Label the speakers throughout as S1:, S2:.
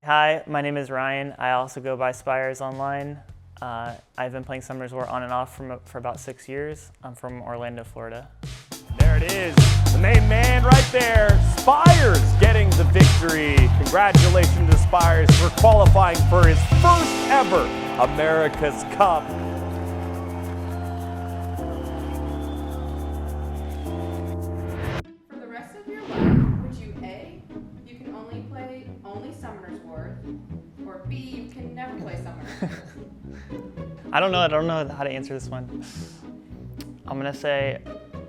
S1: Hi, my name is Ryan. I also go by Spires online. I've been playing Summoners War on and off for about 6 years. I'm from Orlando, Florida.
S2: There it is, the main man right there, Spires getting the victory. Congratulations to Spires for qualifying for his first ever America's Cup.
S3: For the rest of your life, would you A, you can only play Summoners War, or B, you can never play Summoners War?
S1: I don't know how to answer this one. I'm gonna say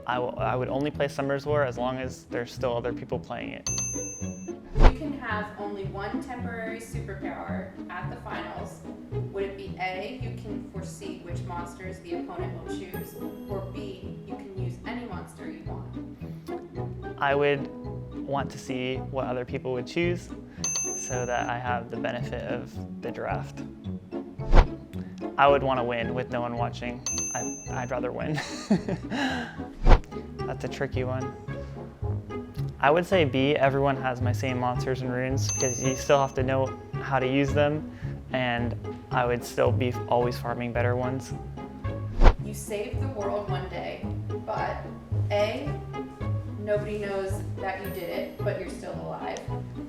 S1: I would only play Summoners War as long as there's still other people playing it.
S3: You can have only one temporary superpower at the finals. Would it be A, you can foresee which monsters the opponent will choose, or B, you can use any monster you want?
S1: I would want to see what other people would choose so that I have the benefit of the draft. I would want to win with no one watching. I'd rather win. That's a tricky one. I would say B, everyone has my same monsters and runes because you still have to know how to use them, and I would still be always farming better ones.
S3: You saved the world one day, but A, nobody knows that you did it, but you're still alive.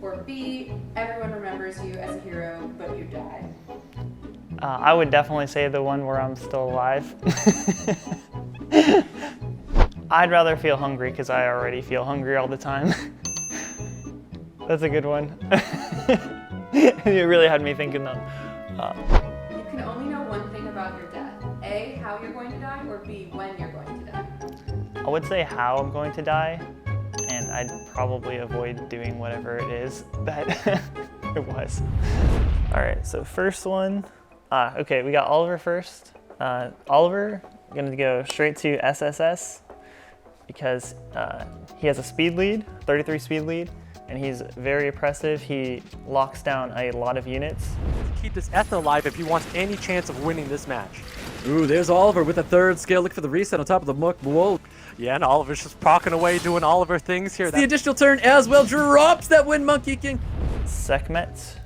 S3: Or B, everyone remembers you as a hero, but you died.
S1: I would definitely say the one where I'm still alive. I'd rather feel hungry because I already feel hungry all the time. That's a good one. You really had me thinking though.
S3: You can only know one thing about your death. A, how you're going to die, or B, when you're going to die.
S1: I would say how I'm going to die, and I'd probably avoid doing whatever it is that it was. All right, so first one. Okay, we got Oliver first. Oliver, I'm gonna go straight to SSS because he has a speed lead, 33 speed lead, and he's very oppressive. He locks down a lot of units.
S4: Keep this Ethno alive if he wants any chance of winning this match.
S5: Ooh, there's Oliver with a third skill. Look for the reset on top of the Muck. Whoa.
S4: Yeah, and Oliver's just procking away, doing Oliver things here.
S5: The additional turn as well drops that Wind Monkey King.
S1: Sekhmet.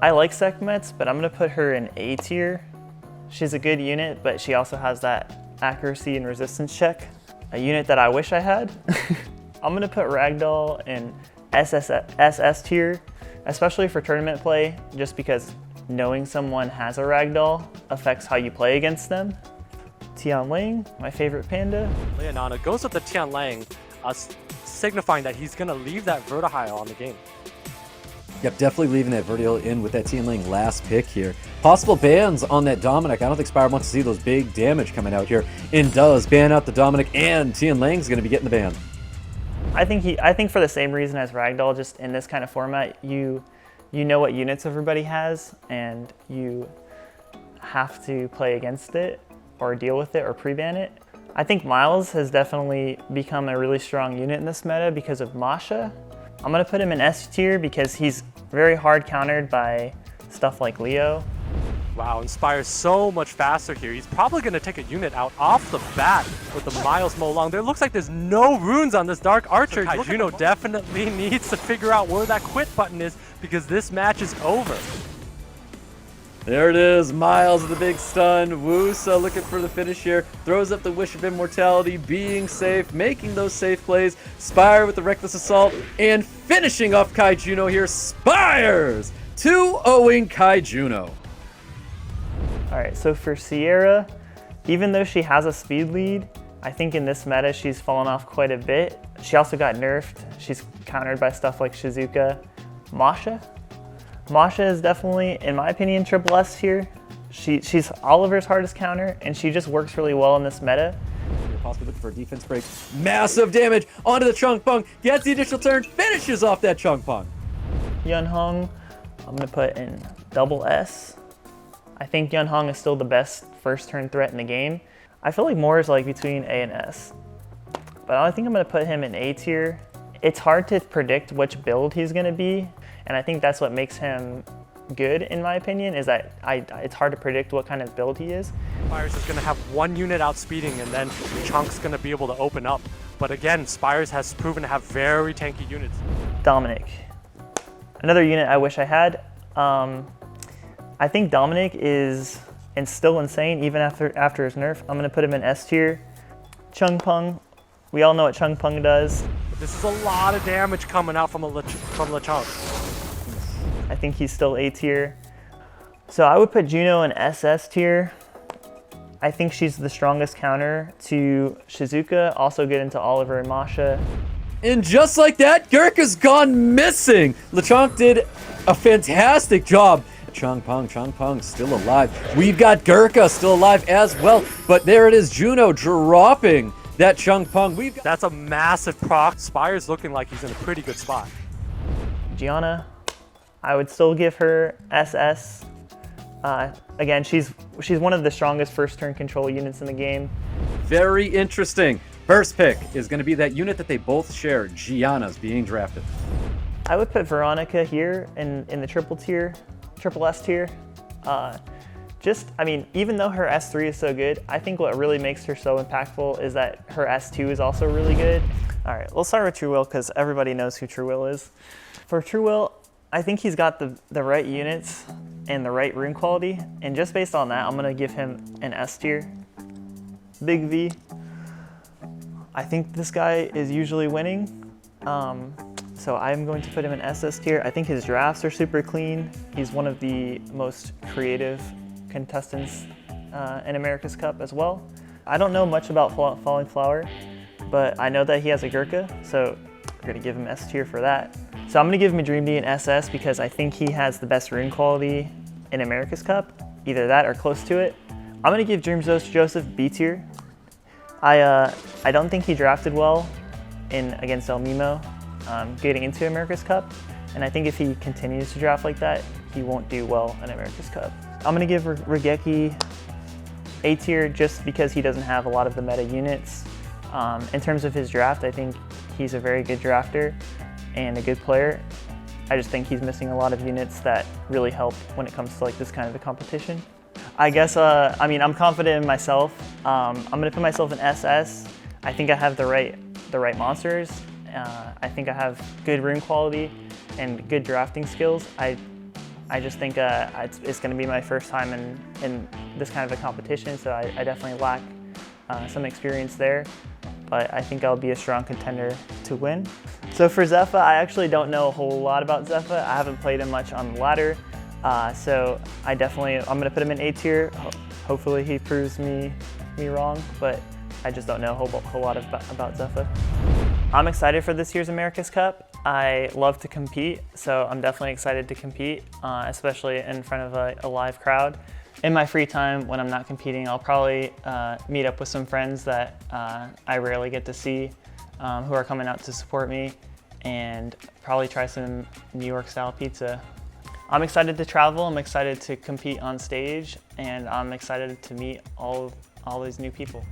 S1: I like Sekhmet, but I'm gonna put her in A tier. She's a good unit, but she also has that accuracy and resistance check. A unit that I wish I had. I'm gonna put Ragdoll in SS tier, especially for tournament play, just because knowing someone has a Ragdoll affects how you play against them. Tianling, my favorite panda.
S4: Leonana goes with the Tianlang, signifying that he's gonna leave that Vertihile on the game.
S5: Yep, definitely leaving that Vertial in with that Tianling last pick here. Possible bans on that Dominic. I don't think Spire wants to see those big damage coming out here. And does ban out the Dominic, and Tianlang's going to be getting the ban.
S1: I think for the same reason as Ragdoll, just in this kind of format, you know what units everybody has, and you have to play against it, or deal with it, or pre-ban it. I think Miles has definitely become a really strong unit in this meta because of Masha. I'm gonna put him in S tier because he's very hard countered by stuff like Leo.
S4: Wow, Inspire's so much faster here. He's probably going to take a unit out off the bat with the Miles Molong. There looks like there's no runes on this Dark Archer. Juno definitely needs to figure out where that quit button is because this match is over.
S5: There it is, Miles with the big stun. Wusa looking for the finish here. Throws up the Wish of Immortality, being safe, making those safe plays. Spire with the Reckless Assault, and finishing off Kai Juno here. Spires 2-0ing Kai Juno.
S1: All right, so for Sierra, even though she has a speed lead, I think in this meta she's fallen off quite a bit. She also got nerfed. She's countered by stuff like Shizuka. Masha is definitely, in my opinion, triple S here. She's Oliver's hardest counter, and she just works really well in this meta.
S5: Possibly looking for a defense break. Massive damage onto the Chung Pong. Gets the additional turn, finishes off that Chung Pong.
S1: Yun Hong, I'm gonna put in double S. I think Yun Hong is still the best first turn threat in the game. I feel like more is like between A and S. But I think I'm gonna put him in A tier. It's hard to predict which build he's gonna be, and I think that's what makes him good, in my opinion, is that it's hard to predict what kind of build he is.
S4: Spires is going to have one unit outspeeding, and then Chunk's going to be able to open up. But again, Spires has proven to have very tanky units.
S1: Dominic. Another unit I wish I had, I think Dominic is still insane even after his nerf. I'm gonna put him in S tier. Chung Peng, we all know what Chung Peng does.
S4: This is a lot of damage coming out from Lechonk.
S1: I think he's still A tier. So I would put Juno in SS tier. I think she's the strongest counter to Shizuka, also good into Oliver and Masha.
S5: And just like that, Gurkha's gone missing. Lechonk did a fantastic job. Chung Peng still alive. We've got Gurkha still alive as well. But there it is, Juno dropping that Chung Peng.
S4: That's a massive proc. Spires looking like he's in a pretty good spot.
S1: Gianna, I would still give her SS. Again, she's one of the strongest first turn control units in the game.
S5: Very interesting. First pick is going to be that unit that they both share. Gianna's being drafted.
S1: I would put Veronica here in the triple S tier. I mean, even though her S3 is so good, I think what really makes her so impactful is that her S2 is also really good. All right, we'll start with True Will because everybody knows who True Will is. For True Will, I think he's got the right units and the right rune quality, and just based on that, I'm gonna give him an S tier. Big V. I think this guy is usually winning, so I'm going to put him in SS tier. I think his drafts are super clean. He's one of the most creative contestants in America's Cup as well. I don't know much about Falling Flower, but I know that he has a Gurkha, so we're gonna give him S tier for that. So I'm gonna give Madream D an SS because I think he has the best rune quality in America's Cup, either that or close to it. I'm gonna give Dreams Joseph B tier. I don't think he drafted well against El Mimo getting into America's Cup, and I think if he continues to draft like that, he won't do well in America's Cup. I'm gonna give Regeki A tier just because he doesn't have a lot of the meta units. In terms of his draft, I think he's a very good drafter and a good player. I just think he's missing a lot of units that really help when it comes to like this kind of a competition. I guess, I mean, I'm confident in myself. I'm gonna put myself in SS. I think I have the right monsters. I think I have good rune quality and good drafting skills. I just think it's gonna be my first time in this kind of a competition, so I definitely lack some experience there, but I think I'll be a strong contender to win. So for Zephyr, I actually don't know a whole lot about Zephyr. I haven't played him much on the ladder. So I'm gonna put him in A tier. Hopefully he proves me wrong, but I just don't know a whole lot about Zephyr. I'm excited for this year's America's Cup. I love to compete, so I'm definitely excited to compete, especially in front of a live crowd. In my free time, when I'm not competing, I'll probably meet up with some friends that I rarely get to see, who are coming out to support me, and probably try some New York style pizza. I'm excited to travel, I'm excited to compete on stage, and I'm excited to meet all these new people.